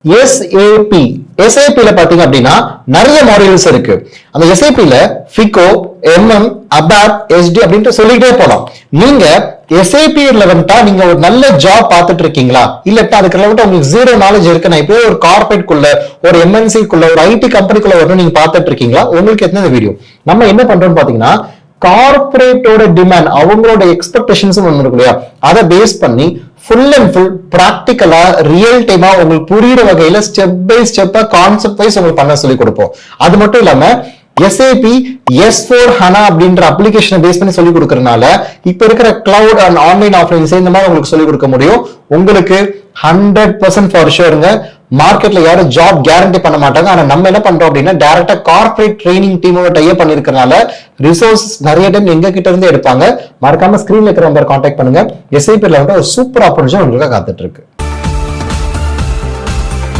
SAP ல பாத்தீங்க அப்படின்னா நிறைய மாடியூல்ஸ் இருக்கு. அந்த SAP ல FICO, MM, ABAP, SD அப்படின்ட்டு சொல்லிட்டே போலாம். நீங்க SAP relevant நீங்க ஒரு நல்ல ஜாப் பார்த்துட்டு இருக்கீங்களா, இல்லட்டா அதுக்கு relevant உங்களுக்கு ஜீரோ நாலேஜ் இருக்கு, நான் இப்போ ஒரு கார்பரேட் குள்ள, ஒரு MNC குள்ள, ஒரு IT கம்பெனிக்குள்ள வரணும் நீங்க பார்த்துட்டு இருக்கீங்களா, உங்களுக்கு எத்தனை வீடியோ நம்ம என்ன பண்றோம்னு பாத்தீங்கன்னா, கார்பரேட்டோட டிமாண்ட், அவங்களோட எக்ஸ்பெக்டேஷன்ஸ் ஒண்ணு இருக்கு இல்லையா, அதை பேஸ் பண்ணி ஃபுல் அண்ட் ஃபுல் பிராக்டிக்கலா ரியல் டைமா உங்களுக்கு புரியுற வகையில ஸ்டெப் பை ஸ்டெப்பா கான்செப்ட் வைஸ் உங்களுக்கு பண்ண சொல்லி கொடுப்போம். அது மட்டும் இல்லாம SAP S/4HANA அப்படின்ற அப்ளிகேஷனை பேஸ் பண்ணி சொல்லி கொடுக்கறதுனால இப்ப இருக்கிற கிளவுட் அண்ட் ஆன்லைன் ஆஃப்லைன் இந்த மாதிரி உங்களுக்கு சொல்லி கொடுக்க முடியும். உங்களுக்கு 100% ஃபார் ஷூருங்க, மார்க்கெட்ல யாரும் ஜாப் கேரண்டி பண்ண மாட்டாங்க. ஆனா நம்ம என்ன பண்றோம் அப்படின்னா, டைரக்டா கார்பரேட் ட்ரைனிங் டீமோட டைப் பண்ணிருக்கனால ரிசோர்ஸ் நிறைய டைம் எங்க கிட்ட இருந்து எடுப்பாங்க. மறக்காம ஸ்கிரீன்ல இருக்கிற நம்பர் கான்டாக்ட் பண்ணுங்க. SAP ல வந்து ஒரு சூப்பர் ஆப்பர்ச்சுனிட்டி உங்களுக்கு காத்துட்டு இருக்கு.